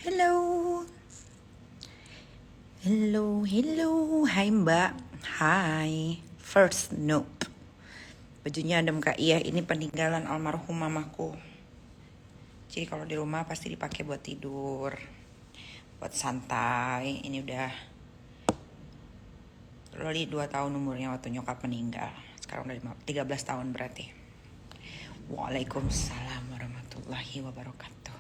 Hello. Hello. Hai Mbak. Hai. First nope. Bajunya adem Kak. Iya, ini peninggalan almarhum mamaku. Jadi kalau di rumah pasti dipakai buat tidur, buat santai. Ini udah Loli 2 tahun umurnya waktu nyokap meninggal. Sekarang udah 13 tahun berarti. Waalaikumsalam warahmatullahi wabarakatuh.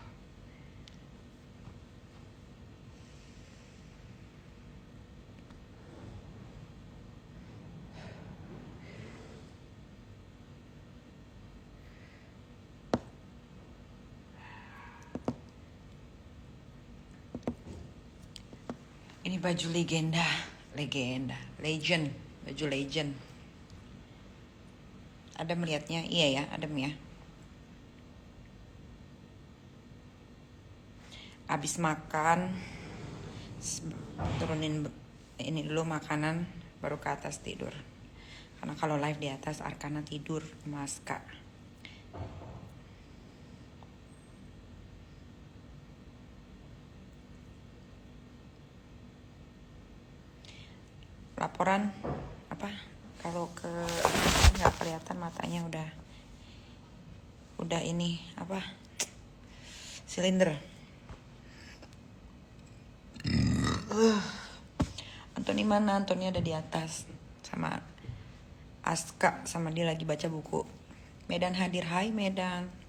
Ini baju legend, baju legend. Ada melihatnya? Iya ya, adem ya. Abis makan, turunin ini dulu makanan, baru ke atas tidur. Karena kalau live di atas, Arkana tidur, Mas Kak. Laporan apa? Kalau ke nggak kelihatan matanya udah ini apa? Silinder. Antoni mana? Antoni ada di atas sama Aska, sama dia lagi baca buku. Medan hadir. Hai Medan.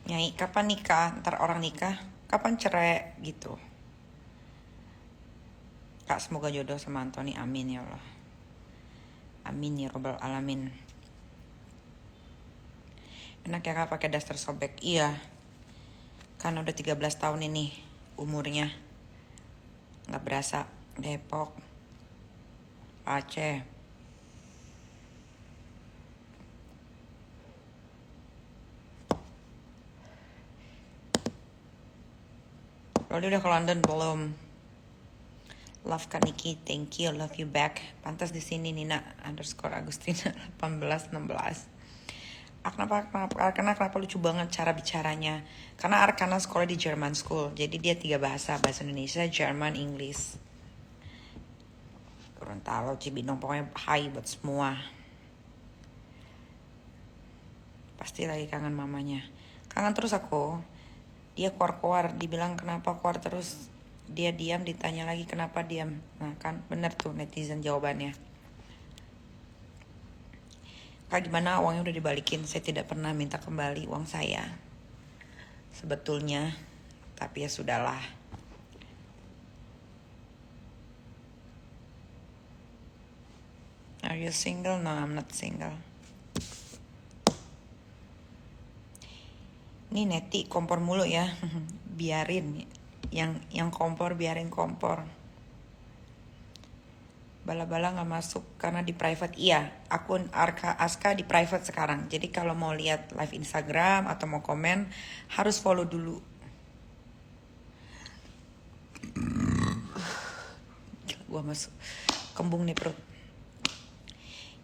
Nyai, kapan nikah? Ntar orang nikah, kapan cerai gitu. Kak, semoga jodoh sama Antoni, amin ya Allah. Amin ya robbal alamin. Enak ya Kak pakai daster sobek. Iya, kan udah 13 tahun ini umurnya. Gak berasa. Depok, Aceh. Loli udah ke London belum? Love Kak Niki, thank you, love you back. Pantas di sini Nina _Agustina 1816. Kenapa lucu banget cara bicaranya? Karena Arkana sekolah di German School, jadi dia 3 bahasa Indonesia, Jerman, Inggris. Gorontalo, Cibinong, pokoknya hai buat semua. Pasti lagi kangen mamanya. Kangen terus aku. Dia keluar, dibilang kenapa keluar terus. Dia diam, ditanya lagi kenapa diam. Nah kan bener tuh netizen jawabannya. Kak gimana, uangnya udah dibalikin? Saya tidak pernah minta kembali uang saya sebetulnya, tapi ya sudahlah. Are you single? No, I'm not single. Ini Neti kompor mulu ya. Biarin yang kompor, biarin kompor. Bala-bala gak masuk karena di private. Iya, akun Aska di private sekarang. Jadi kalau mau lihat live Instagram atau mau komen, harus follow dulu. Gua masuk kembung nih perut.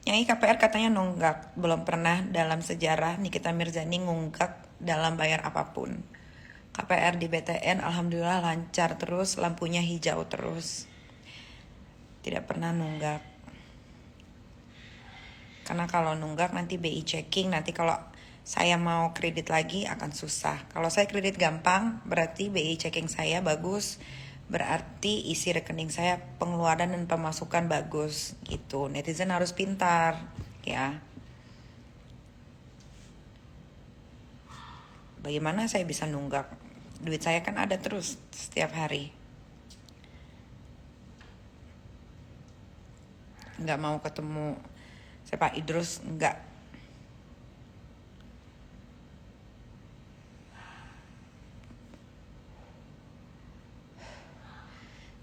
Nyai KPR katanya nunggak. Belum pernah dalam sejarah Nikita Mirzani ngunggak dalam bayar apapun. KPR di BTN alhamdulillah lancar terus, lampunya hijau terus. Tidak pernah nunggak. Karena kalau nunggak nanti BI checking, nanti kalau saya mau kredit lagi akan susah. Kalau saya kredit gampang, berarti BI checking saya bagus, berarti isi rekening saya pengeluaran dan pemasukan bagus gitu. Netizen harus pintar ya. Bagaimana saya bisa nunggak? Duit saya kan ada terus setiap hari. Nggak mau ketemu Pak Idrus, nggak.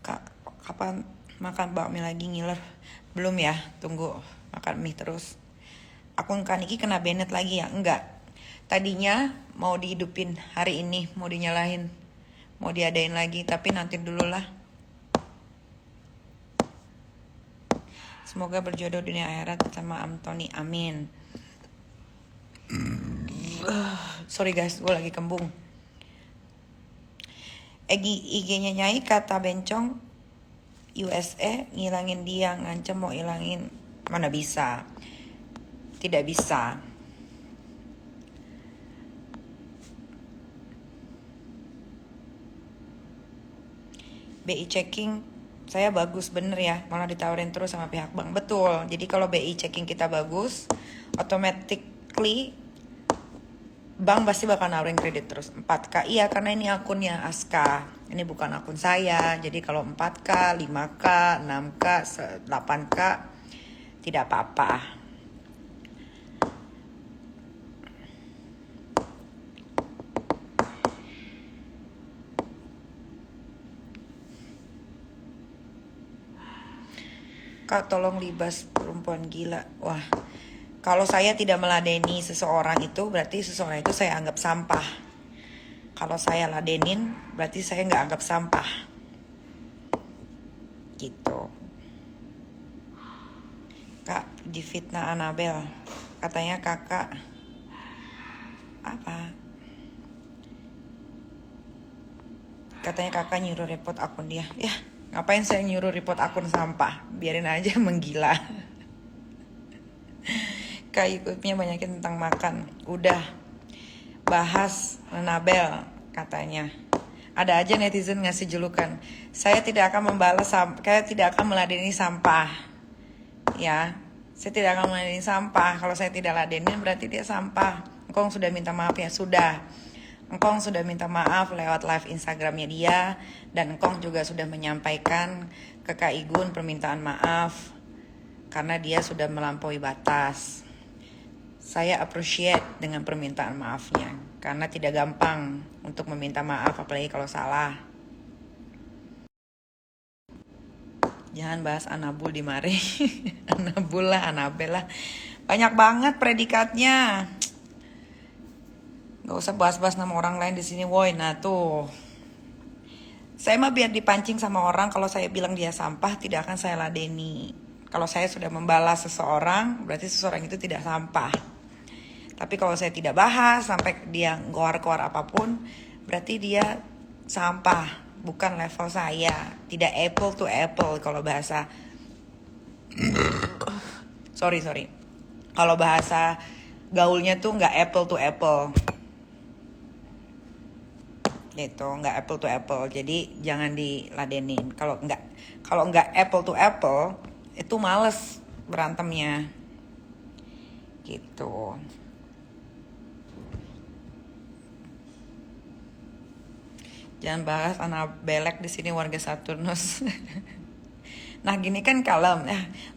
Kak, kapan makan bakmi lagi ngiler? Belum ya, tunggu makan mie terus. Akun Kak Niki kena Bennett lagi ya? Enggak. Tadinya mau dihidupin hari ini, mau dinyalain, mau diadain lagi, tapi nanti dulu lah. Semoga berjodoh dunia akhirat sama Anthony, amin. Sorry guys, gue lagi kembung. IG-nya Nyai kata bencong USA ngilangin dia, ngancem mau ilangin. Mana bisa, tidak bisa. BI checking saya bagus bener ya, malah ditawarin terus sama pihak bank. Betul, jadi kalau BI checking kita bagus, automatically bank pasti bakal nawarin kredit terus 4K. Iya, karena ini akunnya Aska, ini bukan akun saya. Jadi kalau 4K, 5K, 6K, 8K tidak apa-apa. Kak, tolong libas perempuan gila. Wah, kalau saya tidak meladeni seseorang itu, berarti seseorang itu saya anggap sampah. Kalau saya ladenin, berarti saya nggak anggap sampah. Gitu. Kak, difitnah Anabel. Katanya kakak apa? Katanya kakak nyuruh report akun dia. Ya, ngapain saya nyuruh report akun sampah? Biarin aja menggila. Kak, ikutnya banyakin tentang makan. Udah bahas Anabel katanya. Ada aja netizen ngasih julukan. Saya tidak akan membalas, saya tidak akan meladeni sampah. Ya, saya tidak akan meladeni sampah. Kalau saya tidak ladenin berarti dia sampah. Engkong sudah minta maaf ya, sudah. Engkong sudah minta maaf lewat live Instagramnya dia. Dan Engkong juga sudah menyampaikan ke Kak Igun permintaan maaf. Karena dia sudah melampaui batas. Saya appreciate dengan permintaan maafnya. Karena tidak gampang untuk meminta maaf, apalagi kalau salah. Jangan bahas Anabul di mari. Anabul lah, Anabel lah. Banyak banget predikatnya. Gak usah bahas-bahas nama orang lain di sini, woi. Nah tuh, saya mah biar dipancing sama orang. Kalau saya bilang dia sampah, tidak akan saya ladeni. Kalau saya sudah membalas seseorang, berarti seseorang itu tidak sampah. Tapi kalau saya tidak bahas sampai dia ngoar-ngoar apapun, berarti dia sampah, bukan level saya. Tidak apple to apple kalau bahasa. Sorry. Kalau bahasa gaulnya tuh nggak apple to apple. Gitu, nggak apple to apple. Jadi jangan diladenin. Kalau nggak apple to apple, itu males berantemnya. Gitu. Jangan bahas anak belek di sini warga Saturnus. Nah gini kan kalem,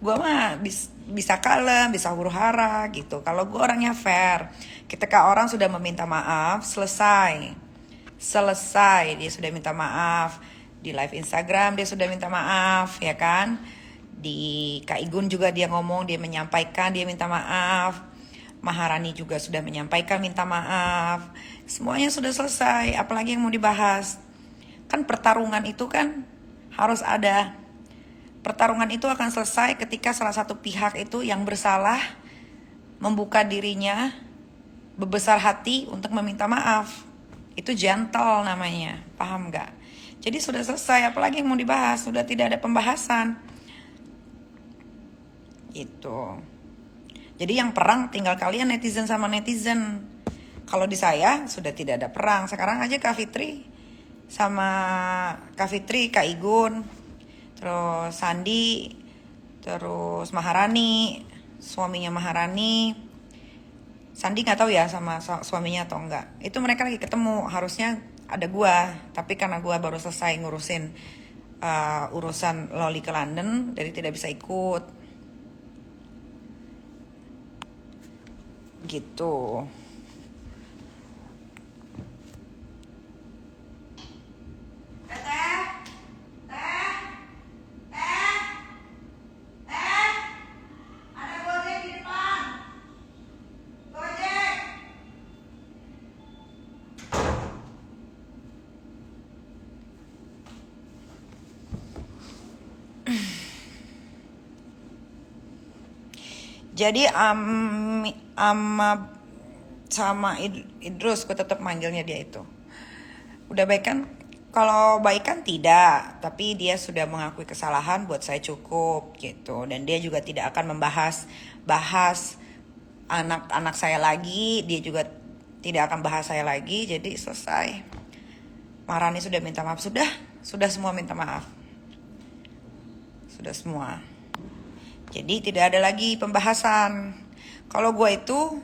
gue mah bisa kalem, bisa huru hara gitu. Kalau gue orangnya fair, ketika orang sudah meminta maaf, selesai dia sudah minta maaf. Di live Instagram dia sudah minta maaf, ya kan? Di Kak Igun juga dia ngomong, dia menyampaikan, dia minta maaf. Maharani juga sudah menyampaikan minta maaf. Semuanya sudah selesai, apalagi yang mau dibahas? Kan pertarungan itu kan harus ada. Pertarungan itu akan selesai ketika salah satu pihak itu yang bersalah membuka dirinya, berbesar hati untuk meminta maaf. Itu gentle namanya, paham gak? Jadi sudah selesai, apalagi yang mau dibahas? Sudah tidak ada pembahasan. Gitu. Jadi yang perang tinggal kalian netizen sama netizen. Kalau di saya sudah tidak ada perang. Sekarang aja Kak Fitri sama Kak Fitri, Kak Igun, terus Sandi, terus Maharani, suaminya Maharani. Sandi nggak tahu ya sama suaminya atau enggak. Itu mereka lagi ketemu, harusnya ada gua, tapi karena gua baru selesai ngurusin urusan Loli ke London, jadi tidak bisa ikut. Gitu. Jadi ama sama Idrus, gue tetap manggilnya dia itu. Udah baik kan? Kalau baik kan tidak, tapi dia sudah mengakui kesalahan, buat saya cukup gitu. Dan dia juga tidak akan bahas anak-anak saya lagi, dia juga tidak akan bahas saya lagi, jadi selesai. Marani sudah minta maaf, sudah semua minta maaf. Sudah semua. Jadi tidak ada lagi pembahasan. Kalau gue itu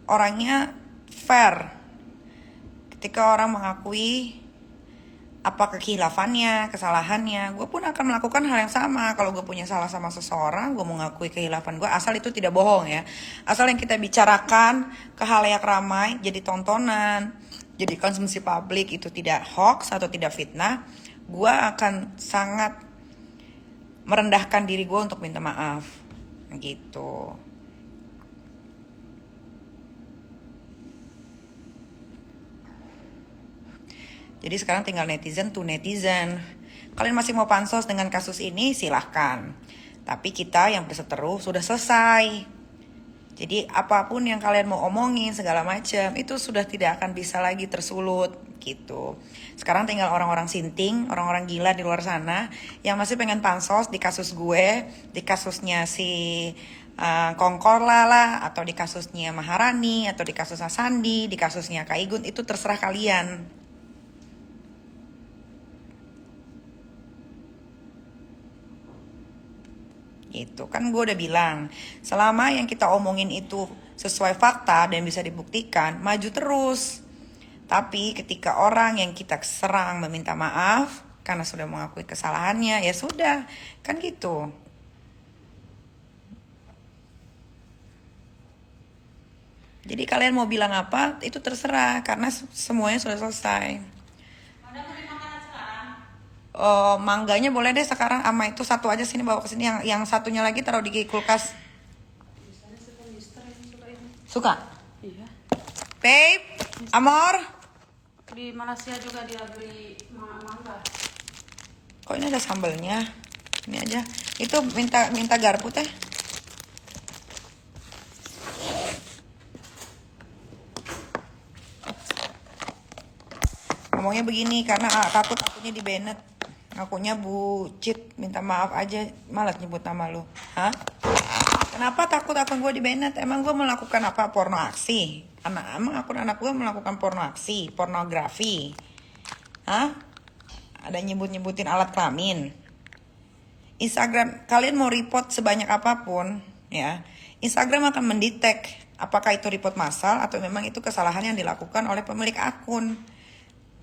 orangnya fair. Ketika orang mengakui apa kekhilaafannya, kesalahannya, gue pun akan melakukan hal yang sama. Kalau gue punya salah sama seseorang, gue mengakui kekhilafan gue, asal itu tidak bohong ya. Asal yang kita bicarakan ke halayak ramai, jadi tontonan, jadi konsumsi publik, itu tidak hoax atau tidak fitnah, gue akan sangat merendahkan diri gue untuk minta maaf gitu. Jadi sekarang tinggal netizen to netizen. Kalian masih mau pansos dengan kasus ini, silahkan. Tapi kita yang berseteru sudah selesai. Jadi apapun yang kalian mau omongin segala macam itu sudah tidak akan bisa lagi tersulut gitu. Sekarang tinggal orang-orang sinting, orang-orang gila di luar sana yang masih pengen pansos di kasus gue, di kasusnya si Kongkorla lah, atau di kasusnya Maharani, atau di kasusnya Sandi, di kasusnya Kak Igun, itu terserah kalian. Gitu kan, gue udah bilang, selama yang kita omongin itu sesuai fakta dan bisa dibuktikan, maju terus. Tapi ketika orang yang kita serang meminta maaf karena sudah mengakui kesalahannya, ya sudah, kan gitu. Jadi kalian mau bilang apa itu terserah, karena semuanya sudah selesai. Mangganya boleh deh sekarang, ama itu satu aja sini, bawa ke sini, yang satunya lagi taruh di kulkas. Suka? Iya. Babe, Amor. Di Malaysia juga dia beli mangga. Kok ini ada sambelnya? Ini aja. Itu minta garpu teh. Ngomongnya begini karena takut akunya di banned. Akunya bucit, minta maaf aja, malas nyebut nama lu. Hah? Kenapa takut akun gue di banned? Emang gue melakukan apa? Porno aksi? Emang akun anak gue melakukan porno aksi, pornografi? Hah? Ada nyebut-nyebutin alat kelamin? Instagram, kalian mau report sebanyak apapun, ya, Instagram akan mendetek apakah itu report massal atau memang itu kesalahan yang dilakukan oleh pemilik akun.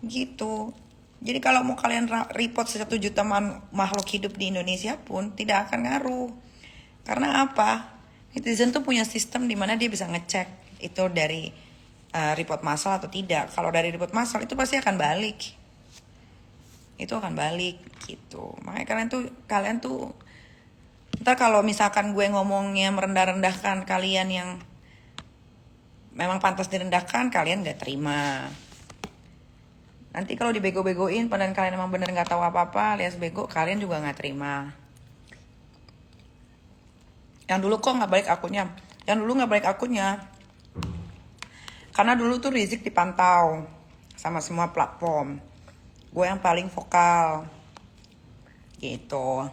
Gitu. Jadi kalau mau kalian report 1 juta makhluk hidup di Indonesia pun tidak akan ngaruh. Karena apa? Netizen tuh punya sistem di mana dia bisa ngecek itu dari report massal atau tidak. Kalau dari report massal itu pasti akan balik. Itu akan balik gitu. Makanya kalian tuh ntar kalau misalkan gue ngomongnya merendah-rendahkan kalian yang memang pantas direndahkan, kalian gak terima. Nanti kalau dibego-begoin, padahal kalian emang bener gak tahu apa-apa, alias bego, kalian juga gak terima. Yang dulu kok gak balik akunnya? Yang dulu gak balik akunnya karena dulu tuh Rizik dipantau sama semua platform. Gue yang paling vokal gitu.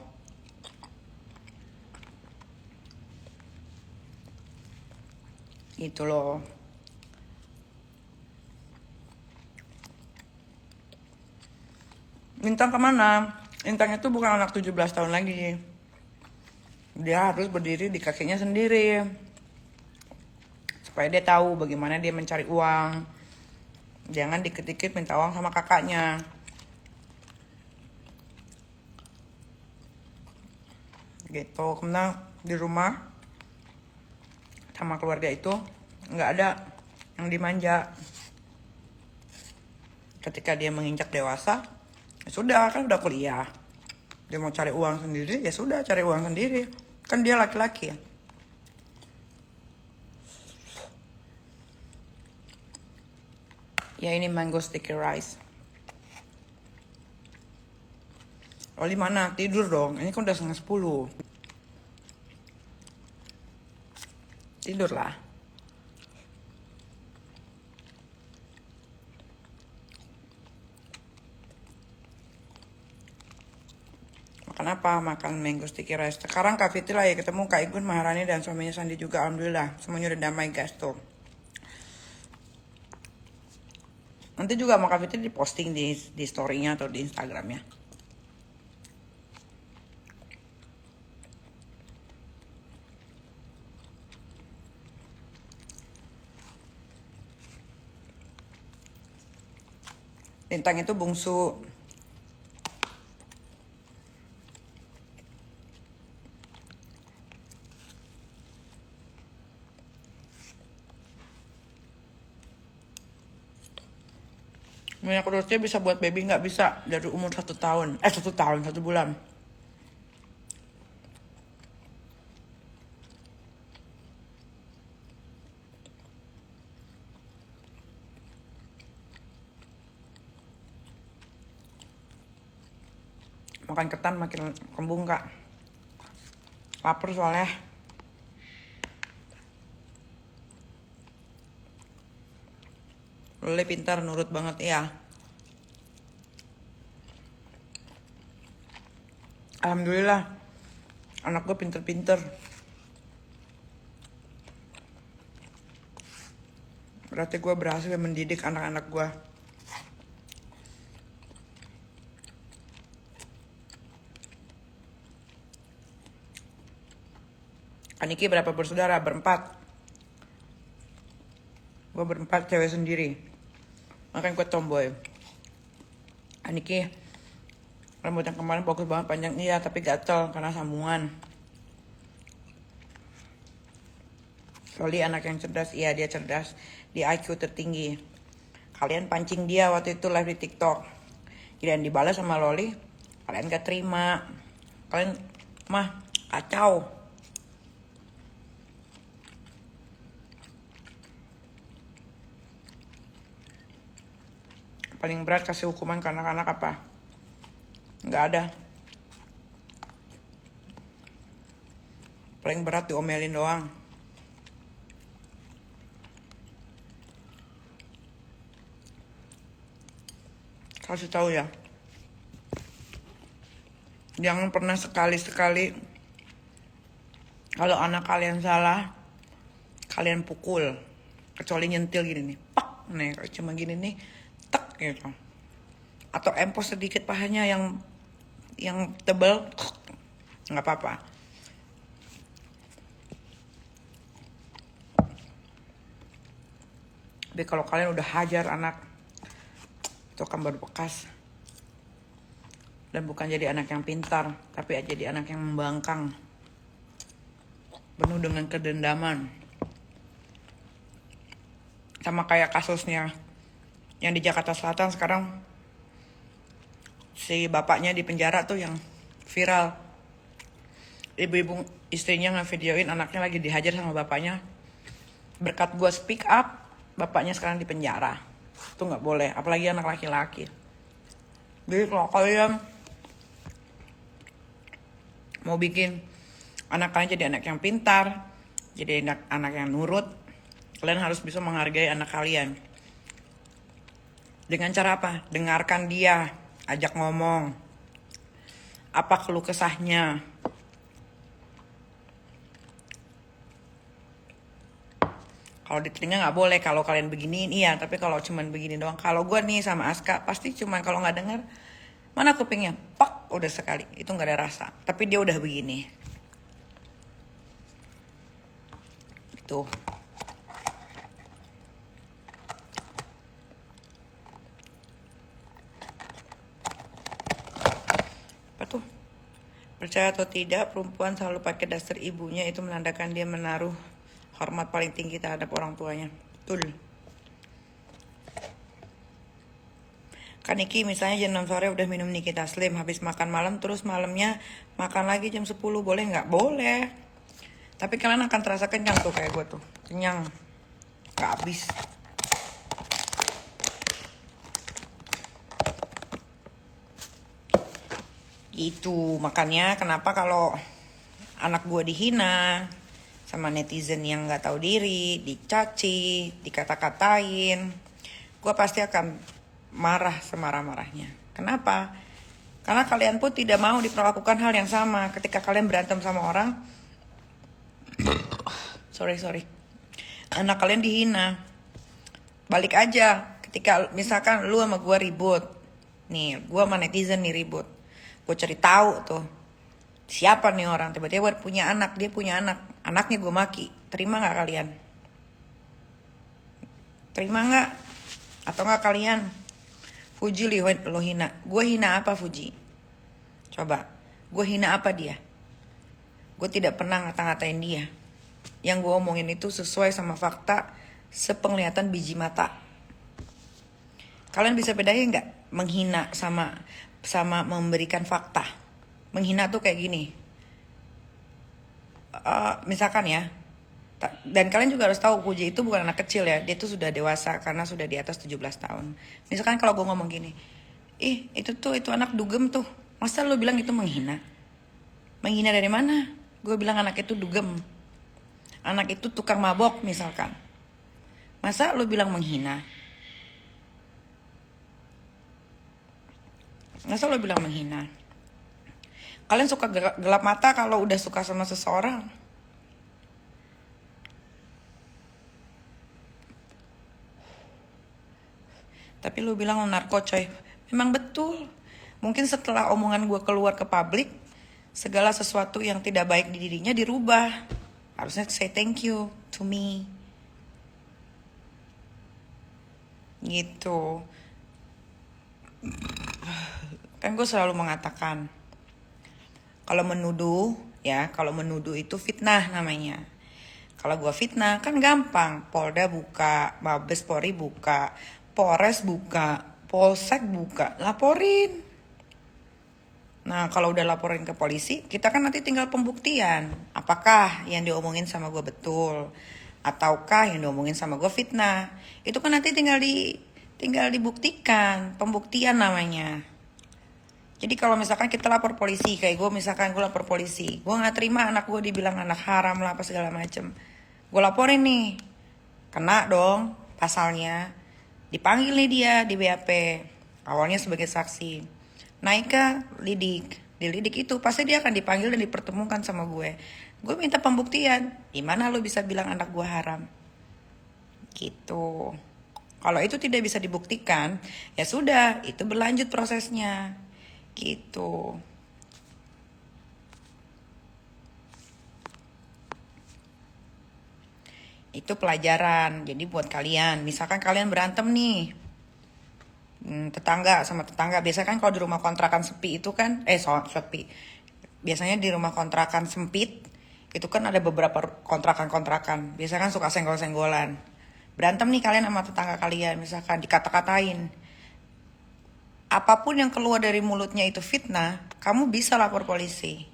Gitu loh. Intang kemana? Intang itu bukan anak 17 tahun lagi. Dia harus berdiri di kakinya sendiri. Supaya dia tahu bagaimana dia mencari uang. Jangan dikit-dikit minta uang sama kakaknya. Gitu, karena di rumah sama keluarga itu nggak ada yang dimanja. Ketika dia menginjak dewasa, ya sudah, kan udah kuliah, dia mau cari uang sendiri, ya sudah cari uang sendiri, kan dia laki-laki ya. Ya ini mango sticky rice. Oli mana? Tidur dong, ini kan udah 9:30. Tidurlah. Makan apa? Makan mango sticky rice. Sekarang Kak Fitri lah ya ketemu Kak Igun, Maharani, dan suaminya Sandi juga. Alhamdulillah. Semuanya udah damai guys tuh. Nanti juga sama Kak Fitri diposting di story-nya atau di Instagramnya. Lintang itu bungsu. Minyak urutnya bisa buat baby, nggak bisa dari umur 1 tahun. 1 tahun 1 bulan. Makan ketan makin kembung Kak. Lapar soalnya. Lele pintar, nurut banget ya. Alhamdulillah. Anak gue pinter-pinter. Berarti gue berhasil mendidik anak-anak gue. Aniki berapa bersaudara? Berempat. Gue berempat, cewek sendiri. Makanya gue tomboy. Aniki rambut yang kemarin bagus banget, panjang iya, tapi gatel karena sambungan. Loli anak yang cerdas, iya dia cerdas. Di IQ tertinggi. Kalian pancing dia waktu itu live di TikTok. Kalian dibalas sama Loli, kalian gak terima. Kalian mah kacau. Paling berat kasih hukuman ke anak-anak apa? Nggak ada. Paling berat diomelin doang. Kasih tahu ya. Jangan pernah sekali-sekali kalau anak kalian salah, kalian pukul. Kecuali nyentil gini nih. Pak, nih cuma gini nih. Tek gitu. Atau empos sedikit pahanya yang tebal, nggak apa-apa. Tapi kalau kalian udah hajar anak, itu akan berbekas. Dan bukan jadi anak yang pintar, tapi jadi anak yang membangkang. Penuh dengan kedendaman. Sama kayak kasusnya yang di Jakarta Selatan sekarang, si bapaknya di penjara tuh yang viral. Ibu-ibu istrinya ngevideoin anaknya lagi dihajar sama bapaknya. Berkat gue speak up, bapaknya sekarang di penjara. Itu nggak boleh, apalagi anak laki-laki. Jadi kalau kalian mau bikin anak kalian jadi anak yang pintar, jadi anak yang nurut, kalian harus bisa menghargai anak kalian. Dengan cara apa? Dengarkan dia, ajak ngomong. Apa keluh kesahnya? Kalau di telinga nggak boleh, kalau kalian beginiin iya, tapi kalau cuman begini doang. Kalau gue nih sama Aska, pasti cuman kalau nggak denger, mana kupingnya? Pak, udah sekali, itu nggak ada rasa. Tapi dia udah begini. Tuh. Apa tuh? Percaya atau tidak, perempuan selalu pakai daster ibunya, itu menandakan dia menaruh hormat paling tinggi terhadap orang tuanya. Betul. Kan Niki misalnya jam 6 sore udah minum Nikita Slim, habis makan malam, terus malamnya makan lagi jam 10, boleh nggak? Boleh. Tapi kalian akan terasa kenyang tuh kayak gue tuh. Kenyang. Gak habis. Itu makanya kenapa kalau anak gue dihina sama netizen yang nggak tahu diri, dicaci, dikata-katain, gue pasti akan marah semarah-marahnya. Kenapa? Karena kalian pun tidak mau diperlakukan hal yang sama. Ketika kalian berantem sama orang, sorry, anak kalian dihina. Balik aja, ketika misalkan lu sama gue ribut, nih gue sama netizen nih ribut, gue cari tahu tuh siapa nih orang, tiba-tiba dia punya anak, anaknya gue maki, terima nggak kalian? Terima nggak? Atau nggak kalian Fuji lo hina? Gue hina apa Fuji? Coba, gue hina apa dia? Gue tidak pernah ngata-ngatain dia. Yang gue omongin itu sesuai sama fakta, sepenglihatan biji mata. Kalian bisa bedain nggak menghina sama memberikan fakta? Menghina tuh kayak gini. Misalkan ya, dan kalian juga harus tahu Puji itu bukan anak kecil ya, dia tuh sudah dewasa karena sudah di atas 17 tahun. Misalkan kalau gue ngomong gini, itu anak dugem tuh, masa lo bilang itu menghina? Menghina dari mana? Gue bilang anak itu dugem, anak itu tukang mabok misalkan. Masa lo bilang menghina? Masa lo bilang menghina? Kalian suka gelap mata kalau udah suka sama seseorang. Tapi lu bilang lu narko coy. Memang betul. Mungkin setelah omongan gue keluar ke publik, segala sesuatu yang tidak baik di dirinya dirubah. Harusnya say thank you to me. Gitu. Kan gue selalu mengatakan, kalau menuduh itu fitnah namanya. Kalau gue fitnah kan gampang, Polda buka, Mabes Polri buka, Polres buka, Polsek buka, laporin. Nah kalau udah laporin ke polisi, kita kan nanti tinggal pembuktian. Apakah yang diomongin sama gue betul, ataukah yang diomongin sama gue fitnah. Itu kan nanti tinggal dibuktikan, pembuktian namanya. Jadi kalau misalkan kita lapor polisi, kayak gue misalkan gue lapor polisi, gue gak terima anak gue dibilang anak haram lah apa segala macem. Gue laporin nih, kena dong pasalnya. Dipanggil nih dia di BAP, awalnya sebagai saksi. Naik ke dilidik itu pasti dia akan dipanggil dan dipertemukan sama gue. Gue minta pembuktian, gimana lo bisa bilang anak gue haram? Gitu. Kalau itu tidak bisa dibuktikan, ya sudah, itu berlanjut prosesnya. Gitu. Itu pelajaran. Jadi buat kalian, misalkan kalian berantem nih, tetangga sama tetangga. Biasanya kan kalau di rumah kontrakan sepi itu kan, sepi. Biasanya di rumah kontrakan sempit, itu kan ada beberapa kontrakan-kontrakan. Biasanya kan suka senggol-senggolan. Berantem nih kalian sama tetangga kalian, misalkan dikata-katain. Apapun yang keluar dari mulutnya itu fitnah, kamu bisa lapor polisi.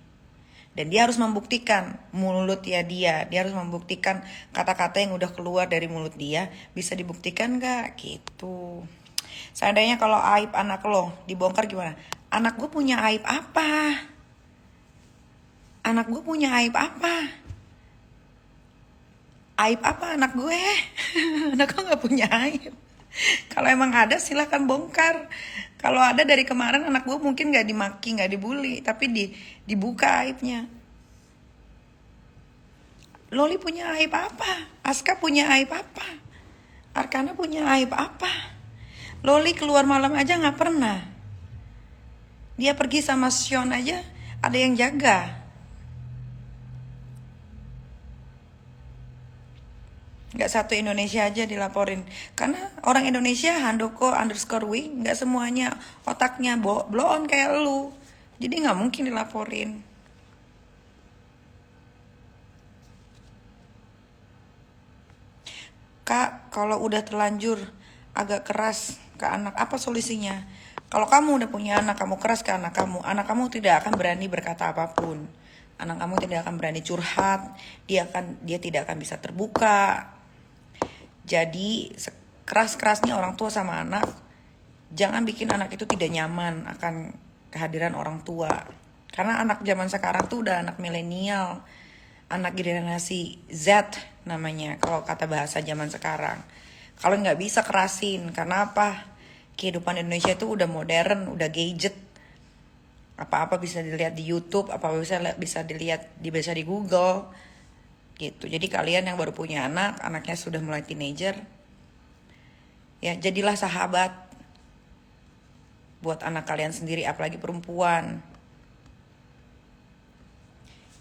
Dan dia harus membuktikan mulutnya dia harus membuktikan kata-kata yang udah keluar dari mulut dia, bisa dibuktikan gak? Gitu. Seandainya kalau aib anak lo dibongkar gimana? Anak gue punya aib apa? Anak gue punya aib apa? Aib apa anak gue? Anak gue gak punya aib. Kalau emang ada silahkan bongkar. Kalau ada dari kemarin anak gue mungkin gak dimaki, gak dibully, tapi dibuka aibnya. Loli punya aib apa? Aska punya aib apa? Arkana punya aib apa? Loli keluar malam aja gak pernah. Dia pergi sama Sean aja ada yang jaga. Gak satu Indonesia aja dilaporin. Karena orang Indonesia Handoko_wi gak semuanya otaknya blow on kayak lu. Jadi gak mungkin dilaporin. Kak, kalau udah terlanjur agak keras ke anak, apa solusinya? Kalau kamu udah punya anak, kamu keras ke anak kamu tidak akan berani berkata apapun. Anak kamu tidak akan berani curhat, dia tidak akan bisa terbuka. Jadi keras-kerasnya orang tua sama anak, jangan bikin anak itu tidak nyaman akan kehadiran orang tua. Karena anak zaman sekarang tuh udah anak milenial. anak generasi Z namanya kalau kata bahasa zaman sekarang. Kalau nggak bisa kerasin, karena apa? Kehidupan Indonesia itu udah modern, udah gadget. Apa-apa bisa dilihat di YouTube, apa-apa bisa dilihat bisa di Google, gitu. Jadi kalian yang baru punya anak, anaknya sudah mulai teenager, ya jadilah sahabat buat anak kalian sendiri, apalagi perempuan.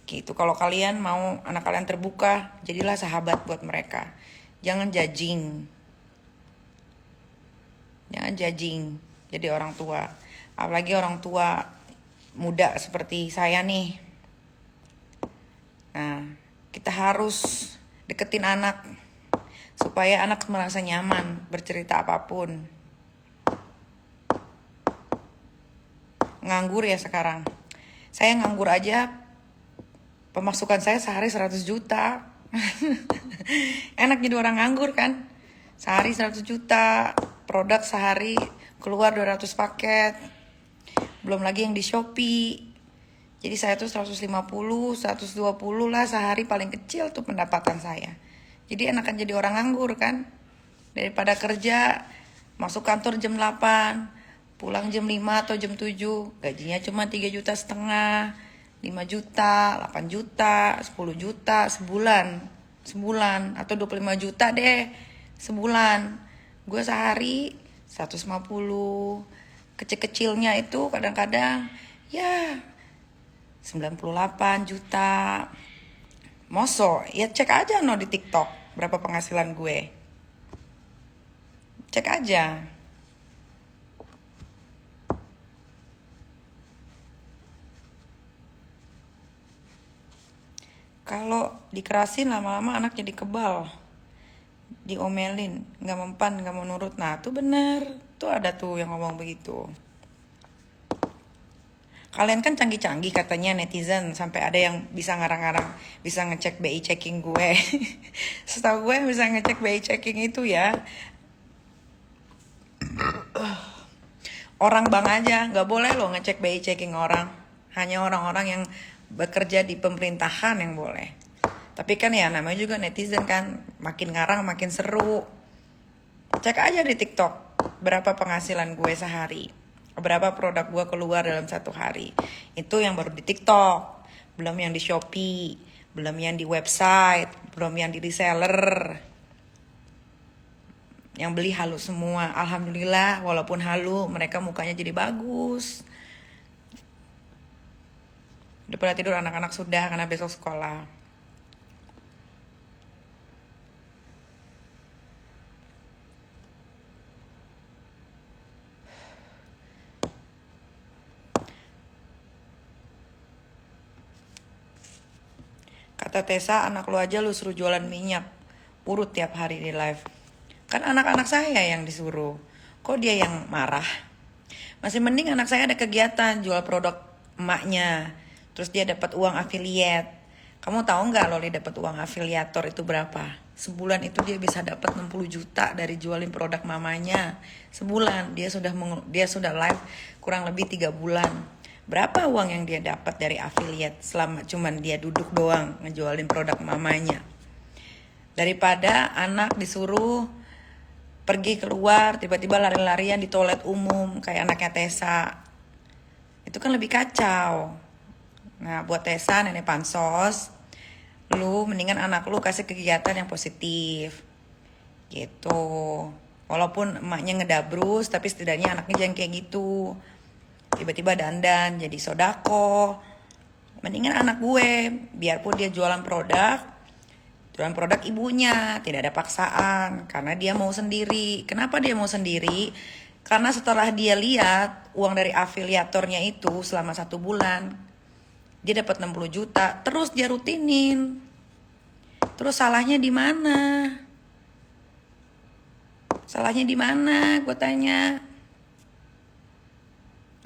Gitu. Kalau kalian mau anak kalian terbuka, jadilah sahabat buat mereka. Jangan judging. Jangan judging jadi orang tua. Apalagi orang tua muda seperti saya nih. Nah, kita harus deketin anak supaya anak merasa nyaman bercerita apapun. Nganggur ya sekarang. Saya nganggur aja, pemasukan saya sehari 100 juta. Enak jadi orang nganggur kan? Sehari 100 juta, produk sehari keluar 200 paket. Belum lagi yang di Shopee. Jadi saya tuh 150, 120 lah sehari paling kecil tuh pendapatan saya. Jadi enakan jadi orang nganggur kan? Daripada kerja, masuk kantor jam 8, pulang jam 5 atau jam 7, gajinya cuma 3,5 juta, 5 juta, 8 juta, 10 juta sebulan atau 25 juta deh sebulan. Gue sehari 150, kecil-kecilnya itu kadang-kadang ya 98 juta. Moso, ya cek aja no di TikTok berapa penghasilan gue. Cek aja. Kalau dikerasin lama-lama anak jadi kebal, diomelin, nggak mempan, nggak mau nurut. Nah tuh bener, tuh ada tuh yang ngomong begitu. Kalian kan canggih-canggih katanya netizen, sampai ada yang bisa ngarang-ngarang, bisa ngecek BI checking gue. Setahu gue yang bisa ngecek BI checking itu ya orang bank aja, nggak boleh loh ngecek BI checking orang. Hanya orang-orang yang bekerja di pemerintahan yang boleh. Tapi kan ya namanya juga netizen kan, makin ngarang makin seru. Cek aja di TikTok berapa penghasilan gue sehari, berapa produk gue keluar dalam satu hari. Itu yang baru di TikTok, belum yang di Shopee, belum yang di website, belum yang di reseller. Yang beli halu semua. Alhamdulillah walaupun halu mereka mukanya jadi bagus. Udah pada tidur anak-anak sudah karena besok sekolah. Kata Tessa, anak lu aja lu suruh jualan minyak, urut tiap hari di live. Kan anak-anak saya yang disuruh. Kok dia yang marah? Masih mending anak saya ada kegiatan jual produk emaknya. Terus dia dapat uang affiliate. Kamu tahu nggak Loli dapat uang afiliator itu berapa? Sebulan itu dia bisa dapat 60 juta dari jualin produk mamanya. Sebulan dia sudah live kurang lebih 3 bulan. Berapa uang yang dia dapat dari affiliate selama cuman dia duduk doang ngejualin produk mamanya? Daripada anak disuruh pergi keluar tiba-tiba lari-larian di toilet umum kayak anaknya Tessa. Itu kan lebih kacau. Nah buat Tessa nenek pansos, lu mendingan anak lu kasih kegiatan yang positif gitu. Walaupun emaknya ngedabrus, tapi setidaknya anaknya jangan kayak gitu. Tiba-tiba dandan jadi sodako. Mendingan anak gue, biarpun dia jualan produk ibunya, tidak ada paksaan, karena dia mau sendiri. Kenapa dia mau sendiri? Karena setelah dia lihat uang dari afiliatornya itu selama 1 bulan, dia dapat 60 juta, terus dia rutinin. Terus salahnya di mana? Salahnya di mana? Gue tanya.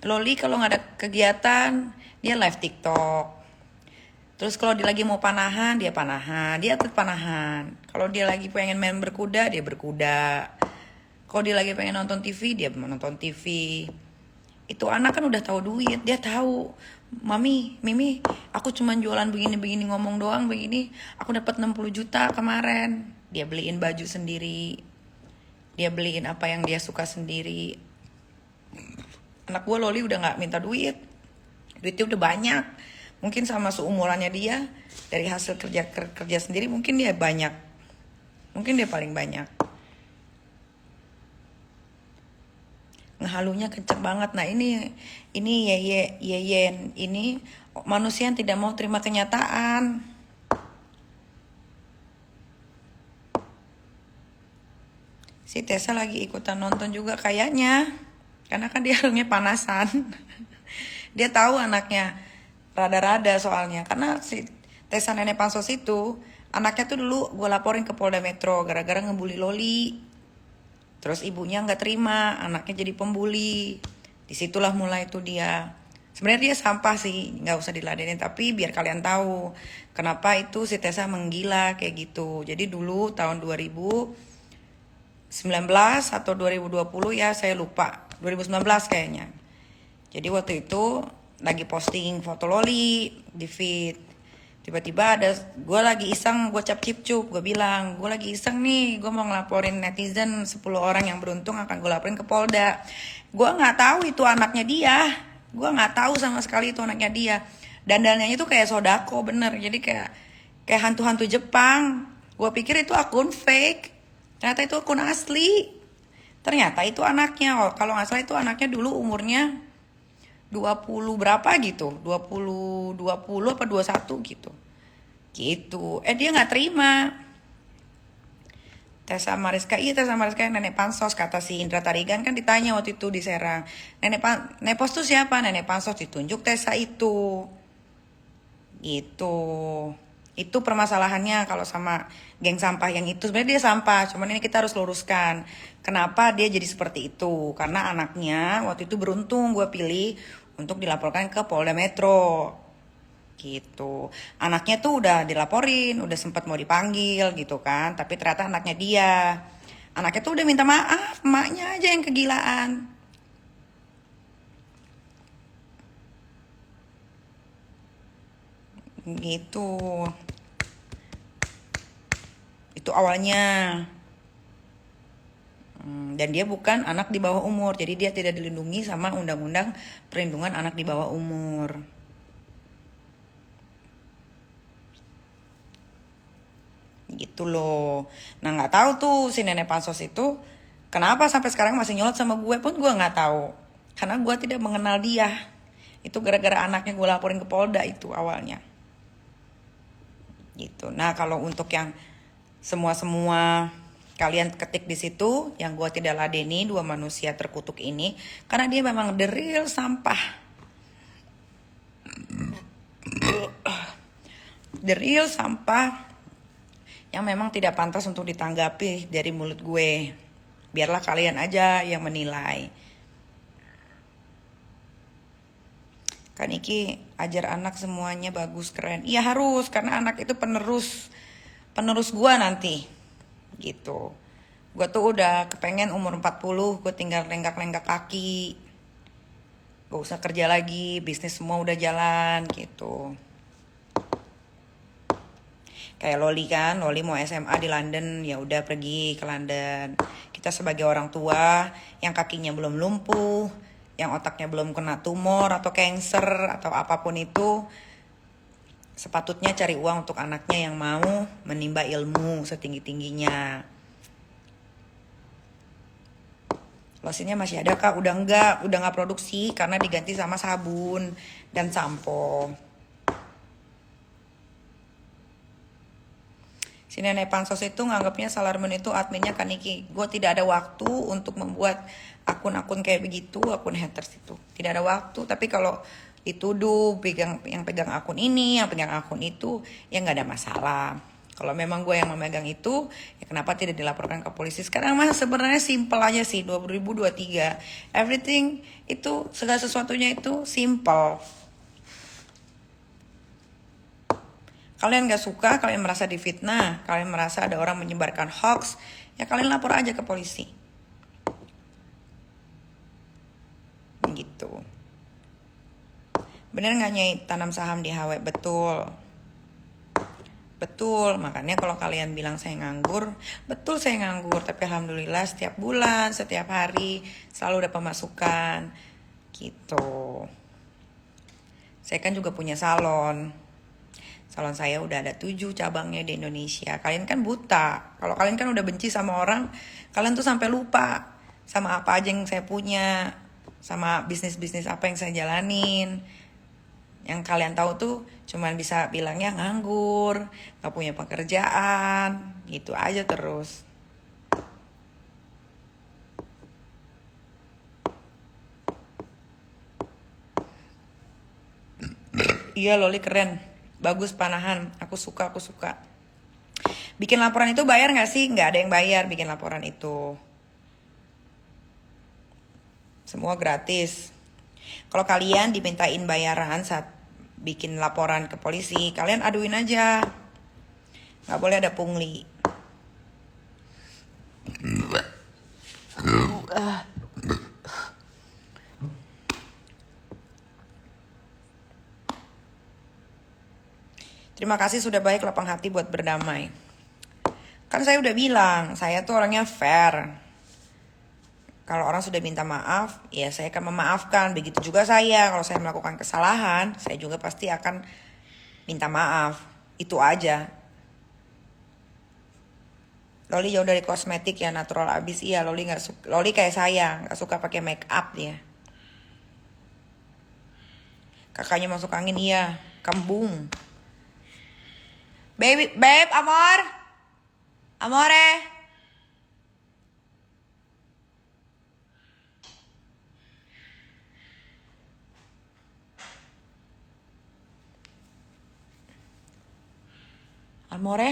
Loli kalau nggak ada kegiatan, dia live TikTok. Terus kalau dia lagi mau panahan, dia atlet panahan. Kalau dia lagi pengen main berkuda, dia berkuda. Kalau dia lagi pengen nonton TV, dia nonton TV. Itu anak kan udah tahu duit, dia tahu, Mami, Mimi, aku cuman jualan begini-begini, ngomong doang begini, aku dapat 60 juta kemarin. Dia beliin baju sendiri, dia beliin apa yang dia suka sendiri. Anak gue Loli udah nggak minta duit, duitnya udah banyak. Mungkin sama seumurannya dia, dari hasil kerja sendiri mungkin dia banyak, mungkin dia paling banyak. Ngehalunya kenceng banget. Nah ini Yeyen ini manusia yang tidak mau terima kenyataan. Si Tessa lagi ikutan nonton juga kayaknya, karena kan dia orangnya panasan. Dia tahu anaknya rada-rada soalnya, karena si Tessa nenek pansos itu anaknya tuh dulu gue laporin ke Polda Metro gara-gara ngebully Loli. Terus ibunya nggak terima, anaknya jadi pembuli. Disitulah mulai itu dia. Sebenarnya dia sampah sih, nggak usah diladenin. Tapi biar kalian tahu kenapa itu si Tessa menggila kayak gitu. Jadi dulu tahun 2019 atau 2020 ya saya lupa. 2019 kayaknya. Jadi waktu itu lagi posting foto Loli di feed. Tiba-tiba ada, gue lagi iseng, gue cap-cip-cup, gue bilang, gue lagi iseng nih, gue mau ngelaporin netizen 10 orang yang beruntung akan gue laporin ke Polda. Gue nggak tahu itu anaknya dia, gue nggak tahu sama sekali itu anaknya dia. Dandannya itu kayak sodako bener, jadi kayak hantu-hantu Jepang. Gue pikir itu akun fake, ternyata itu akun asli. Ternyata itu anaknya, kalau nggak salah itu anaknya dulu umurnya 20 berapa gitu, 20 apa 21 gitu. Gitu. Dia nggak terima. Tessa Mariska nenek pansos, kata si Indra Tarigan kan ditanya waktu itu di Serang. Nenek pos tuh siapa? Nenek pansos, ditunjuk Tessa itu. Gitu. Itu permasalahannya kalau sama geng sampah yang itu. Sebenarnya dia sampah, cuman ini kita harus luruskan. Kenapa dia jadi seperti itu? Karena anaknya waktu itu beruntung gue pilih untuk dilaporkan ke Polda Metro. Gitu. Anaknya tuh udah dilaporin, udah sempat mau dipanggil gitu kan, tapi ternyata anaknya dia. Anaknya tuh udah minta maaf, emaknya aja yang kegilaan. Gitu. Itu awalnya. Dan dia bukan anak di bawah umur, jadi dia tidak dilindungi sama Undang-Undang Perlindungan Anak di Bawah Umur. Gitu loh. Nah nggak tahu tuh si nenek pansos itu kenapa sampai sekarang masih nyolot sama gue pun gue nggak tahu. Karena gue tidak mengenal dia. Itu gara-gara anaknya gue laporin ke Polda itu awalnya. Gitu. Nah kalau untuk yang semua kalian ketik di situ yang gue tidak ladeni, dua manusia terkutuk ini, karena dia memang the real sampah. The real sampah yang memang tidak pantas untuk ditanggapi dari mulut gue. Biarlah kalian aja yang menilai. Kan Iki ajar anak semuanya bagus, keren. Iya harus, karena anak itu penerus gue nanti. Gitu. Gue tuh udah kepengen umur 40 gue tinggal lenggak-lenggak kaki, gak usah kerja lagi, bisnis semua udah jalan gitu. Kayak Loli kan, Loli mau SMA di London, ya udah pergi ke London. Kita sebagai orang tua yang kakinya belum lumpuh, yang otaknya belum kena tumor atau cancer atau apapun itu, sepatutnya cari uang untuk anaknya yang mau menimba ilmu setinggi-tingginya. Losinnya masih ada kak? Udah nggak produksi karena diganti sama sabun dan sampo. Si nenek pansos itu nganggapnya Salarmun itu adminnya kan Niki. Gue tidak ada waktu untuk membuat akun-akun kayak begitu, akun haters itu. Tidak ada waktu, tapi kalau dituduh yang pegang akun ini, yang pegang akun itu, ya nggak ada masalah. Kalau memang gue yang memegang itu, ya kenapa tidak dilaporkan ke polisi? Sekarang mah sebenarnya simple aja sih, 2023. Everything itu, segala sesuatunya itu simple. Kalian gak suka, kalian merasa difitnah, kalian merasa ada orang menyebarkan hoax, ya kalian lapor aja ke polisi. Gitu. Bener nggak Nyai tanam saham di HW? Betul. Betul, makanya kalau kalian bilang saya nganggur, betul saya nganggur, tapi alhamdulillah setiap bulan, setiap hari selalu ada pemasukan. Gitu. Saya kan juga punya salon. Salon saya udah ada 7 cabangnya di Indonesia. Kalian kan buta. Kalau kalian kan udah benci sama orang, kalian tuh sampai lupa sama apa aja yang saya punya, sama bisnis-bisnis apa yang saya jalanin. Yang kalian tahu tuh cuman bisa bilangnya nganggur, gak punya pekerjaan, gitu aja terus. Iya Loli keren, bagus panahan, aku suka. Bikin laporan itu bayar gak sih? Gak ada yang bayar bikin laporan itu. Semua gratis. Kalau kalian dimintain bayaran saat bikin laporan ke polisi, kalian aduin aja. Gak boleh ada pungli. Terima kasih sudah baik lapang hati buat berdamai. Kan saya udah bilang, saya tuh orangnya fair. Kalau orang sudah minta maaf, ya saya akan memaafkan. Begitu juga saya, kalau saya melakukan kesalahan, saya juga pasti akan minta maaf. Itu aja. Loli jauh dari kosmetik ya, natural abis. Iya, Loli nggak suka. Loli kayak saya, nggak suka pakai make up dia. Kakaknya masuk angin, iya, kembung. Babe, amore. Amore?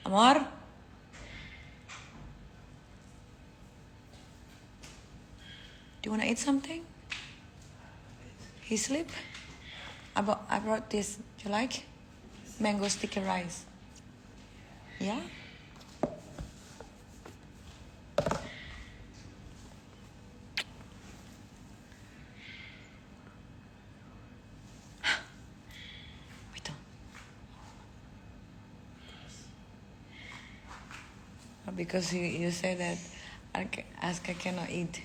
Amor? Do you wanna eat something? He sleep? I brought this. Do you like? Mango sticky rice. Yeah? Wait. Because you say that I cannot eat.